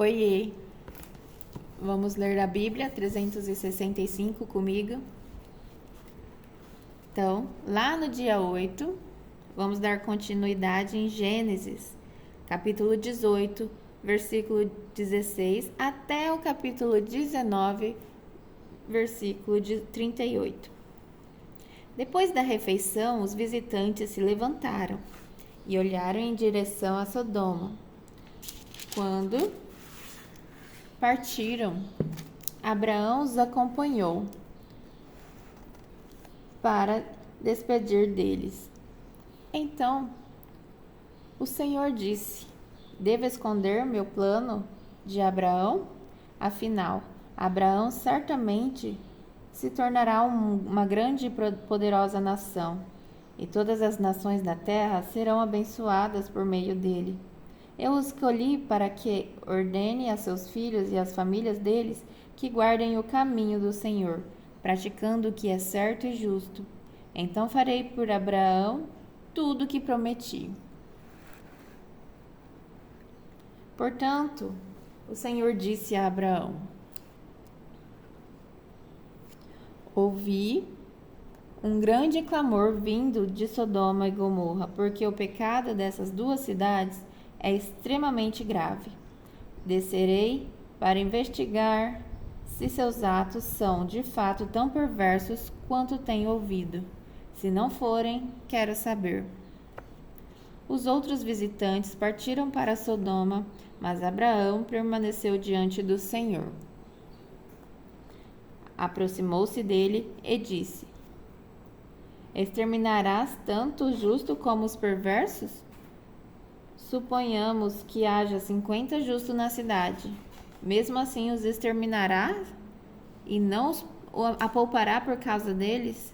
Oiê! Vamos ler a Bíblia 365 comigo? Então, lá no dia 8, vamos dar continuidade em Gênesis, capítulo 18, versículo 16, até o capítulo 19, versículo 38. Depois da refeição, os visitantes se levantaram e olharam em direção a Sodoma. Quando partiram, Abraão os acompanhou para despedir deles. Então, o Senhor disse: devo esconder meu plano de Abraão? Afinal, Abraão certamente se tornará uma grande e poderosa nação, e todas as nações da terra serão abençoadas por meio dele. Eu os escolhi para que ordene a seus filhos e às famílias deles que guardem o caminho do Senhor, praticando o que é certo e justo. Então farei por Abraão tudo o que prometi. Portanto, o Senhor disse a Abraão: ouvi um grande clamor vindo de Sodoma e Gomorra, porque o pecado dessas duas cidades é extremamente grave. Descerei para investigar se seus atos são de fato tão perversos quanto tenho ouvido. Se não forem, quero saber. Os outros visitantes partiram para Sodoma, mas Abraão permaneceu diante do Senhor. Aproximou-se dele e disse: exterminarás tanto o justo como os perversos? Suponhamos que haja 50 justos na cidade. Mesmo assim os exterminarás e não a poupará por causa deles?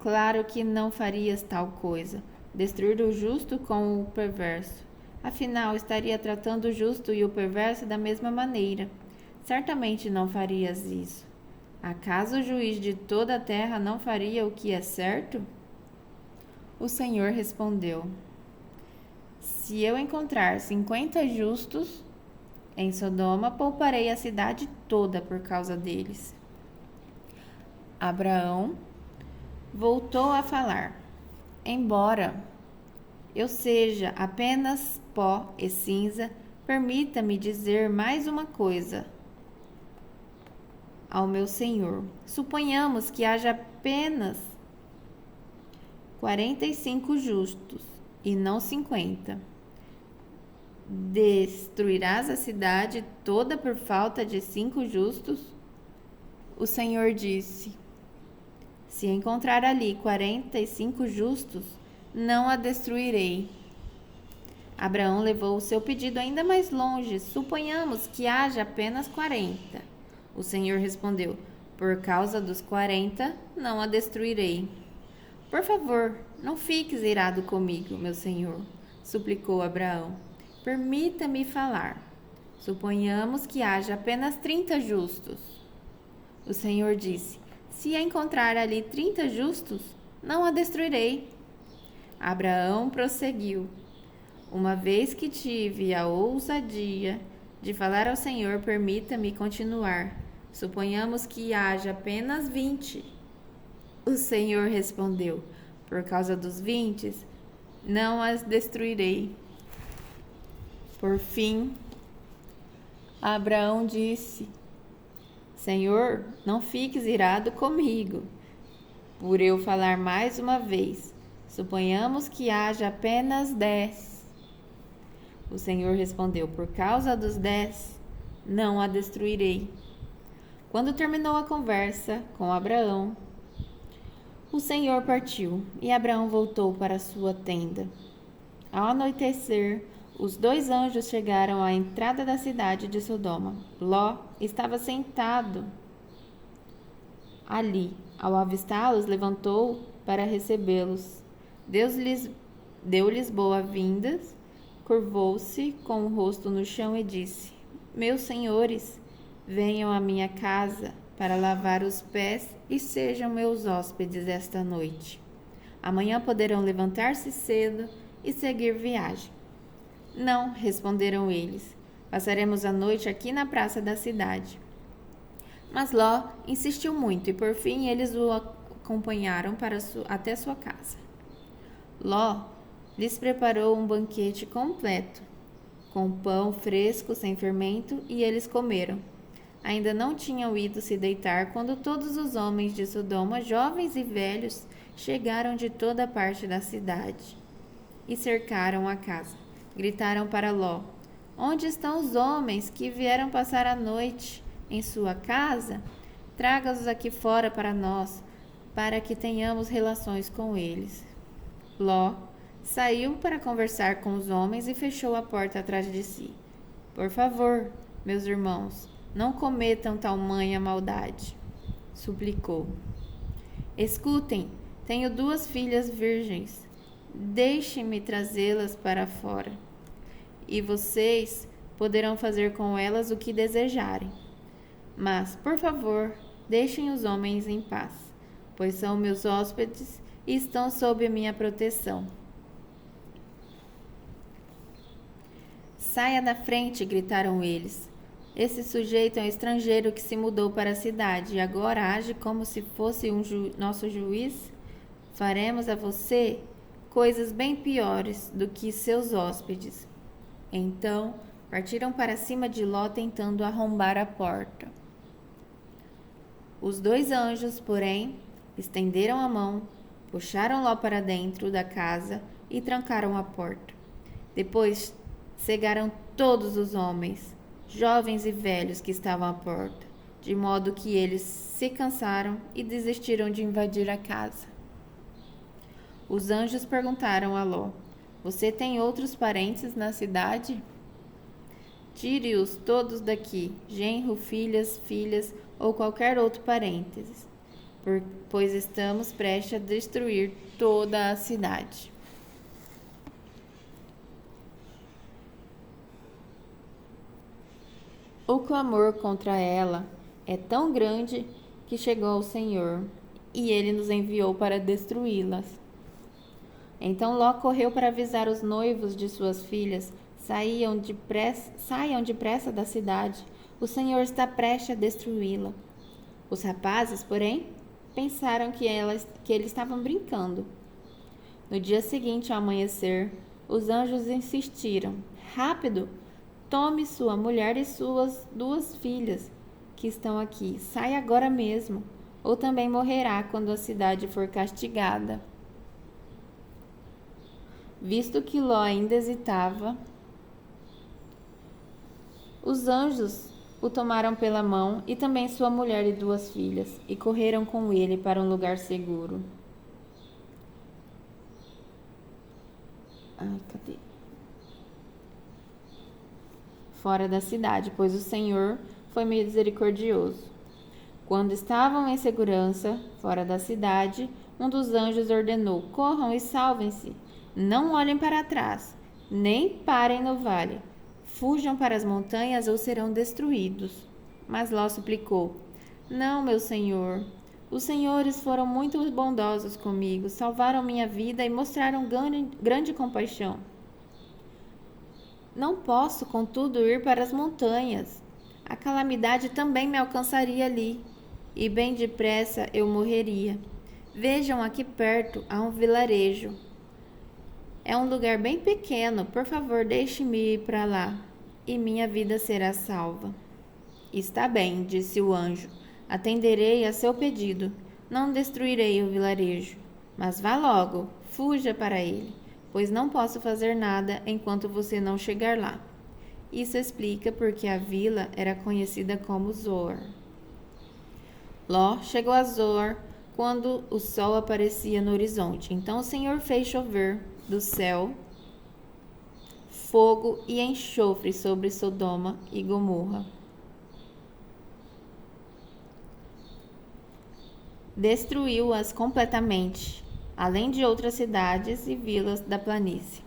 Claro que não farias tal coisa, destruir o justo com o perverso. Afinal, estaria tratando o justo e o perverso da mesma maneira. Certamente não farias isso. Acaso o juiz de toda a terra não faria o que é certo? O Senhor respondeu: se eu encontrar 50 justos em Sodoma, pouparei a cidade toda por causa deles. Abraão voltou a falar: embora eu seja apenas pó e cinza, permita-me dizer mais uma coisa ao meu Senhor. Suponhamos que haja apenas 45 justos e não 50. Destruirás a cidade toda por falta de 5 justos? O Senhor disse: se encontrar ali 45 justos, não a destruirei. Abraão levou o seu pedido ainda mais longe. Suponhamos que haja apenas 40. O Senhor respondeu: por causa dos 40, não a destruirei. Por favor, não fiques irado comigo, meu Senhor, suplicou Abraão. Permita-me falar. Suponhamos que haja apenas 30 justos. O Senhor disse: se encontrar ali 30 justos, não a destruirei. Abraão prosseguiu: uma vez que tive a ousadia de falar ao Senhor, permita-me continuar. Suponhamos que haja apenas 20. O Senhor respondeu: por causa dos 20, não as destruirei. Por fim, Abraão disse: Senhor, não fiques irado comigo, por eu falar mais uma vez. Suponhamos que haja apenas 10. O Senhor respondeu: por causa dos 10, não a destruirei. Quando terminou a conversa com Abraão, o Senhor partiu e Abraão voltou para sua tenda. Ao anoitecer, os 2 anjos chegaram à entrada da cidade de Sodoma. Ló estava sentado ali. Ao avistá-los, levantou para recebê-los. Deu-lhes boas-vindas, curvou-se com o rosto no chão e disse: meus senhores, venham à minha casa para lavar os pés e sejam meus hóspedes esta noite. Amanhã poderão levantar-se cedo e seguir viagem. Não, responderam eles. Passaremos a noite aqui na praça da cidade. Mas Ló insistiu muito e por fim eles o acompanharam até sua casa. Ló lhes preparou um banquete completo, com pão fresco sem fermento, e eles comeram. Ainda não tinham ido se deitar quando todos os homens de Sodoma, jovens e velhos, chegaram de toda parte da cidade e cercaram a casa. Gritaram para Ló: Onde estão os homens que vieram passar a noite em sua casa? Traga-os aqui fora para nós, para que tenhamos relações com eles. Ló saiu para conversar com os homens e fechou a porta atrás de si. Por favor, meus irmãos, não cometam tamanha maldade, suplicou. Escutem, tenho 2 filhas virgens. Deixem-me trazê-las para fora, e vocês poderão fazer com elas o que desejarem. Mas, por favor, deixem os homens em paz, pois são meus hóspedes e estão sob a minha proteção. Saia da frente, gritaram eles. Esse sujeito é um estrangeiro que se mudou para a cidade e agora age como se fosse nosso juiz? Faremos a você coisas bem piores do que seus hóspedes. Então, partiram para cima de Ló tentando arrombar a porta. Os 2 anjos, porém, estenderam a mão, puxaram Ló para dentro da casa e trancaram a porta. Depois, cegaram todos os homens, jovens e velhos que estavam à porta, de modo que eles se cansaram e desistiram de invadir a casa. Os anjos perguntaram a Ló: Você tem outros parentes na cidade? Tire-os todos daqui, genro, filhas ou qualquer outro parente, pois estamos prestes a destruir toda a cidade. O clamor contra ela é tão grande que chegou ao Senhor, e ele nos enviou para destruí-las. Então Ló correu para avisar os noivos de suas filhas: saiam depressa da cidade, o Senhor está prestes a destruí-la. Os rapazes, porém, pensaram que eles estavam brincando. No dia seguinte, ao amanhecer, os anjos insistiram: Rápido! Tome sua mulher e suas 2 filhas que estão aqui. Saia agora mesmo, ou também morrerá quando a cidade for castigada. Visto que Ló ainda hesitava, os anjos o tomaram pela mão e também sua mulher e 2 filhas e correram com ele para um lugar seguro. Fora da cidade, pois o Senhor foi misericordioso. Quando estavam em segurança, fora da cidade, um dos anjos ordenou: Corram e salvem-se. Não olhem para trás, nem parem no vale. Fujam para as montanhas ou serão destruídos. Mas Ló suplicou: Não, meu senhor. Os senhores foram muito bondosos comigo, salvaram minha vida e mostraram grande compaixão. Não posso, contudo, ir para as montanhas. A calamidade também me alcançaria ali, e bem depressa eu morreria. Vejam, aqui perto há um vilarejo. É um lugar bem pequeno, por favor, deixe-me ir para lá, e minha vida será salva. Está bem, disse o anjo, atenderei a seu pedido. Não destruirei o vilarejo, mas vá logo, fuja para ele, pois não posso fazer nada enquanto você não chegar lá. Isso explica porque a vila era conhecida como Zoar. Ló chegou a Zoar quando o sol aparecia no horizonte. Então o Senhor fez chover do céu fogo e enxofre sobre Sodoma e Gomorra. Destruiu-as completamente, além de outras cidades e vilas da planície,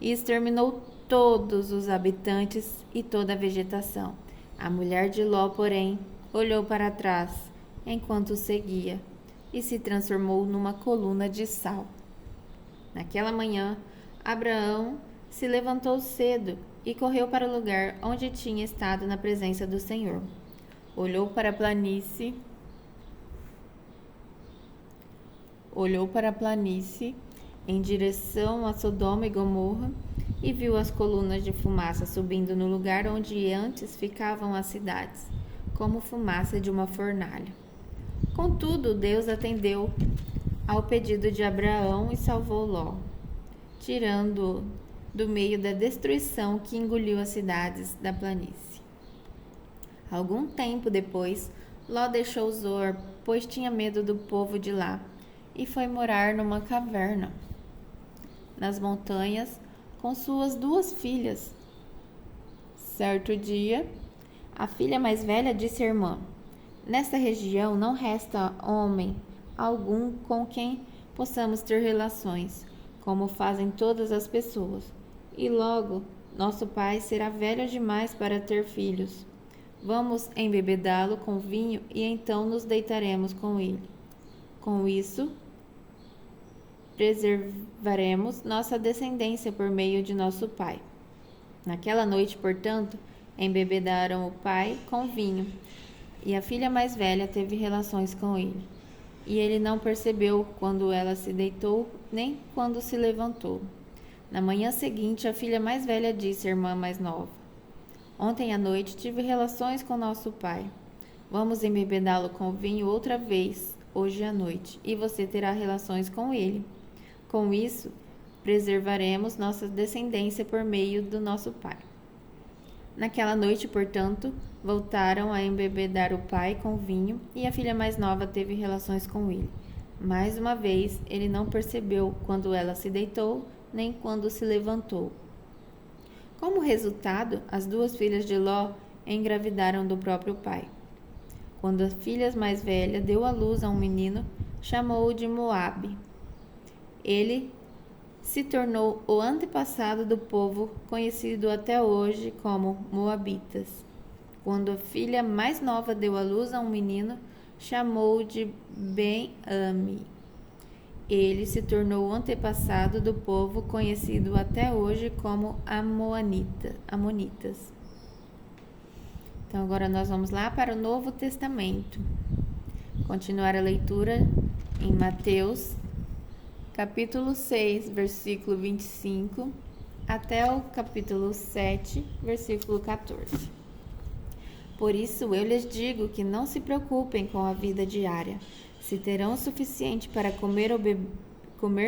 e exterminou todos os habitantes e toda a vegetação. A mulher de Ló, porém, olhou para trás enquanto seguia e se transformou numa coluna de sal. Naquela manhã, Abraão se levantou cedo e correu para o lugar onde tinha estado na presença do Senhor. Olhou para a planície em direção a Sodoma e Gomorra e viu as colunas de fumaça subindo no lugar onde antes ficavam as cidades, como fumaça de uma fornalha. Contudo, Deus atendeu ao pedido de Abraão e salvou Ló, tirando-o do meio da destruição que engoliu as cidades da planície. Algum tempo depois, Ló deixou Zoar, pois tinha medo do povo de lá, e foi morar numa caverna nas montanhas com suas 2 filhas. Certo dia, a filha mais velha disse à irmã: "Nesta região não resta homem algum com quem possamos ter relações, como fazem todas as pessoas, e logo nosso pai será velho demais para ter filhos. Vamos embebedá-lo com vinho e então nos deitaremos com ele. Com isso, preservaremos nossa descendência por meio de nosso pai." Naquela noite, portanto, embebedaram o pai com vinho, e a filha mais velha teve relações com ele. E ele não percebeu quando ela se deitou, nem quando se levantou. Na manhã seguinte, a filha mais velha disse à irmã mais nova: "Ontem à noite tive relações com nosso pai. Vamos embebedá-lo com vinho outra vez, hoje à noite, e você terá relações com ele. Com isso, preservaremos nossa descendência por meio do nosso pai." Naquela noite, portanto, voltaram a embebedar o pai com vinho e a filha mais nova teve relações com ele. Mais uma vez, ele não percebeu quando ela se deitou, nem quando se levantou. Como resultado, as 2 filhas de Ló engravidaram do próprio pai. Quando a filha mais velha deu à luz a um menino, chamou-o de Moabe. Ele se tornou o antepassado do povo conhecido até hoje como Moabitas. Quando a filha mais nova deu à luz a um menino, chamou-o de Ben-Ami. Ele se tornou o antepassado do povo conhecido até hoje como Amonitas. Então agora nós vamos lá para o Novo Testamento. Continuar a leitura em Mateus capítulo 6, versículo 25, até o capítulo 7, versículo 14. Por isso eu lhes digo que não se preocupem com a vida diária, se terão o suficiente para comer,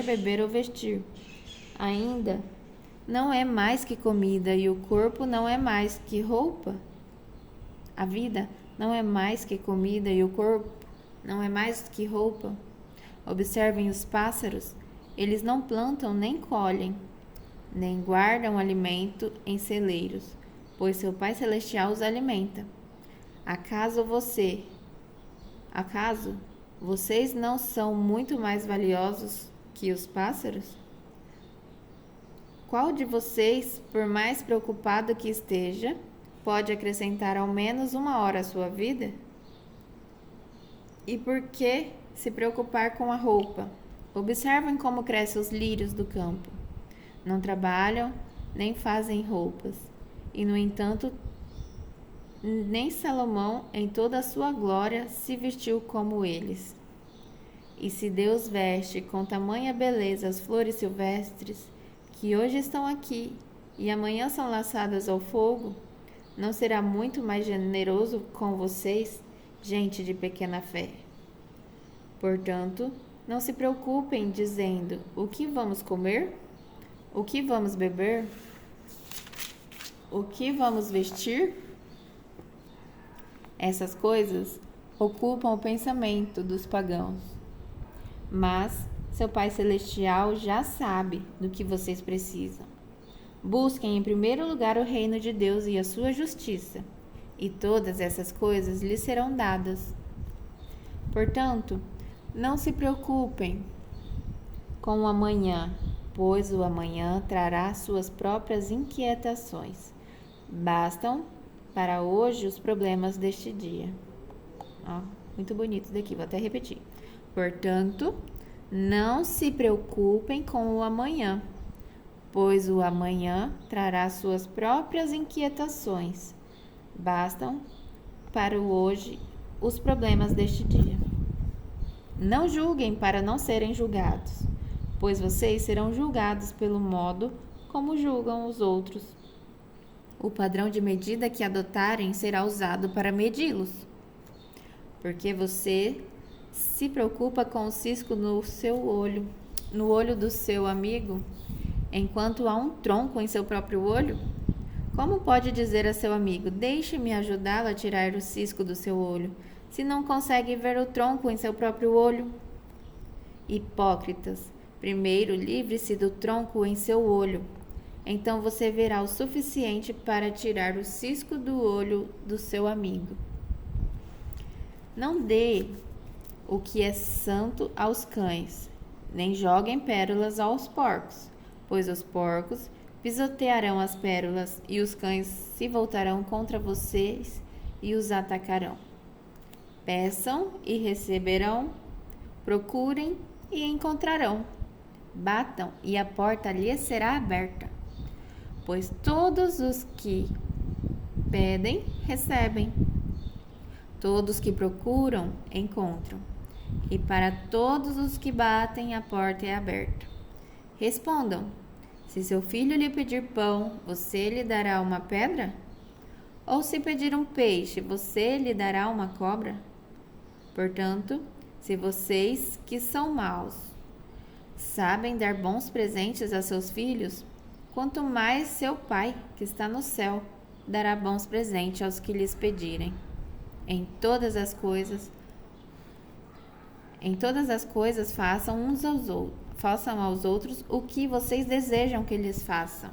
beber ou vestir. Ainda não é mais que comida e o corpo não é mais que roupa. A vida não é mais que comida e o corpo não é mais que roupa. Observem os pássaros, eles não plantam nem colhem, nem guardam alimento em celeiros, pois seu Pai Celestial os alimenta. Acaso vocês não são muito mais valiosos que os pássaros? Qual de vocês, por mais preocupado que esteja, pode acrescentar ao menos 1 hora à sua vida? E por que se preocupar com a roupa? Observem como crescem os lírios do campo. Não trabalham, nem fazem roupas. E, no entanto, nem Salomão, em toda a sua glória, se vestiu como eles. E se Deus veste com tamanha beleza as flores silvestres, que hoje estão aqui e amanhã são lançadas ao fogo, não será muito mais generoso com vocês, gente de pequena fé? Portanto, não se preocupem dizendo: o que vamos comer? O que vamos beber? O que vamos vestir? Essas coisas ocupam o pensamento dos pagãos. Mas seu Pai Celestial já sabe do que vocês precisam. Busquem em primeiro lugar o reino de Deus e a sua justiça, e todas essas coisas lhes serão dadas. Portanto, não se preocupem com o amanhã, pois o amanhã trará suas próprias inquietações. Bastam para hoje os problemas deste dia. Muito bonito isso daqui, vou até repetir. Portanto, não se preocupem com o amanhã, pois o amanhã trará suas próprias inquietações. Bastam para o hoje os problemas deste dia. Não julguem para não serem julgados, pois vocês serão julgados pelo modo como julgam os outros. O padrão de medida que adotarem será usado para medi-los. Porque você se preocupa com o cisco no olho do seu amigo, enquanto há um tronco em seu próprio olho? Como pode dizer a seu amigo: deixe-me ajudá-lo a tirar o cisco do seu olho, se não consegue ver o tronco em seu próprio olho? Hipócritas, primeiro livre-se do tronco em seu olho, então você verá o suficiente para tirar o cisco do olho do seu amigo. Não dê o que é santo aos cães, nem joguem pérolas aos porcos, pois os porcos pisotearão as pérolas e os cães se voltarão contra vocês e os atacarão. Peçam e receberão, procurem e encontrarão, batam e a porta lhes será aberta. Pois todos os que pedem, recebem. Todos que procuram, encontram. E para todos os que batem, a porta é aberta. Respondam: se seu filho lhe pedir pão, você lhe dará uma pedra? Ou se pedir um peixe, você lhe dará uma cobra? Portanto, se vocês, que são maus, sabem dar bons presentes a seus filhos, quanto mais seu Pai, que está no céu, dará bons presentes aos que lhes pedirem. Em todas as coisas façam aos outros o que vocês desejam que lhes façam.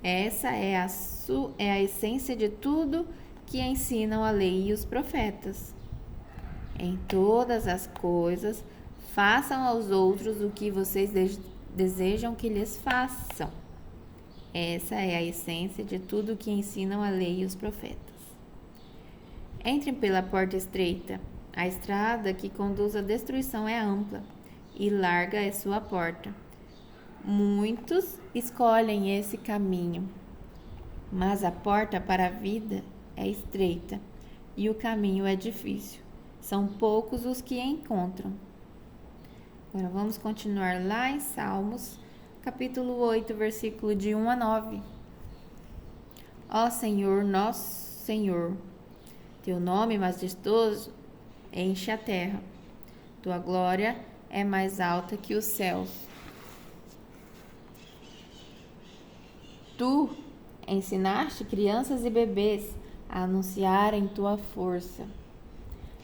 Essa é a essência de tudo que ensinam a lei e os profetas. Em todas as coisas, façam aos outros o que vocês desejam que lhes façam. Essa é a essência de tudo que ensinam a lei e os profetas. Entrem pela porta estreita. A estrada que conduz à destruição é ampla, e larga é sua porta. Muitos escolhem esse caminho, mas a porta para a vida é estreita, e o caminho é difícil. São poucos os que encontram. Agora vamos continuar lá em Salmos, capítulo 8, versículo de 1 a 9. Ó Senhor, nosso Senhor, teu nome majestoso enche a terra. Tua glória é mais alta que os céus. Tu ensinaste crianças e bebês a anunciarem tua força.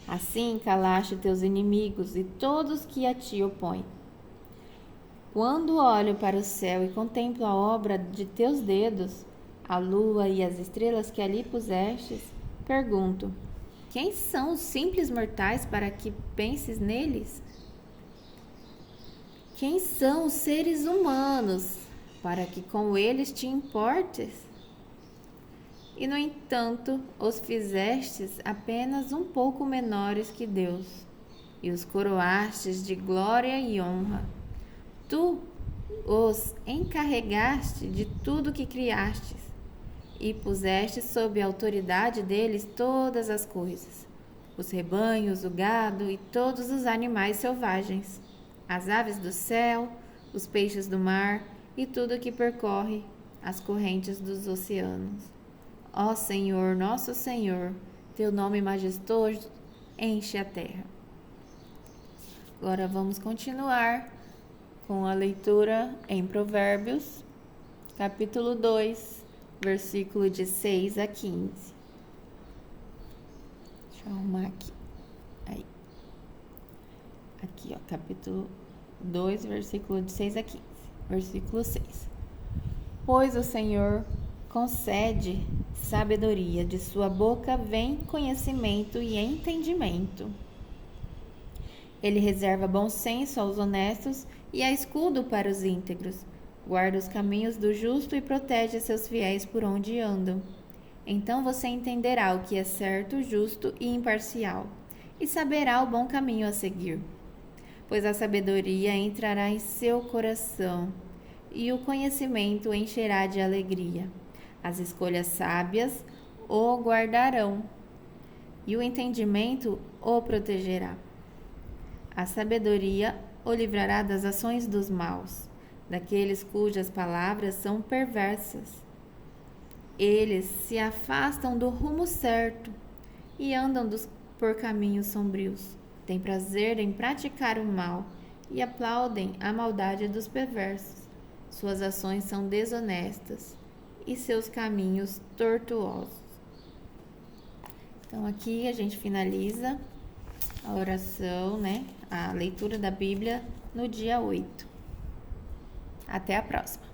Assim calaste teus inimigos e todos que a ti opõem. Quando olho para o céu e contemplo a obra de teus dedos, a lua e as estrelas que ali pusestes, pergunto: quem são os simples mortais para que penses neles? Quem são os seres humanos para que com eles te importes? E, no entanto, os fizestes apenas um pouco menores que Deus, e os coroastes de glória e honra. Tu os encarregaste de tudo que criastes, e puseste sob a autoridade deles todas as coisas, os rebanhos, o gado e todos os animais selvagens, as aves do céu, os peixes do mar e tudo que percorre as correntes dos oceanos. Ó Senhor, nosso Senhor, teu nome majestoso enche a terra. Agora vamos continuar com a leitura em Provérbios, capítulo 2, versículo de 6 a 15. Deixa eu arrumar aqui. Aí. Aqui, ó, capítulo 2, versículo de 6 a 15. Versículo 6. Pois o Senhor concede sabedoria, de sua boca vem conhecimento e entendimento. Ele reserva bom senso aos honestos e há escudo para os íntegros. Guarda os caminhos do justo e protege seus fiéis por onde andam. Então você entenderá o que é certo, justo e imparcial, e saberá o bom caminho a seguir. Pois a sabedoria entrará em seu coração, e o conhecimento encherá de alegria. As escolhas sábias o guardarão, e o entendimento o protegerá. A sabedoria o livrará das ações dos maus, daqueles cujas palavras são perversas. Eles se afastam do rumo certo e andam por caminhos sombrios. Têm prazer em praticar o mal e aplaudem a maldade dos perversos. Suas ações são desonestas e seus caminhos tortuosos. Então aqui a gente finaliza a oração, a leitura da Bíblia no dia 8. Até a próxima!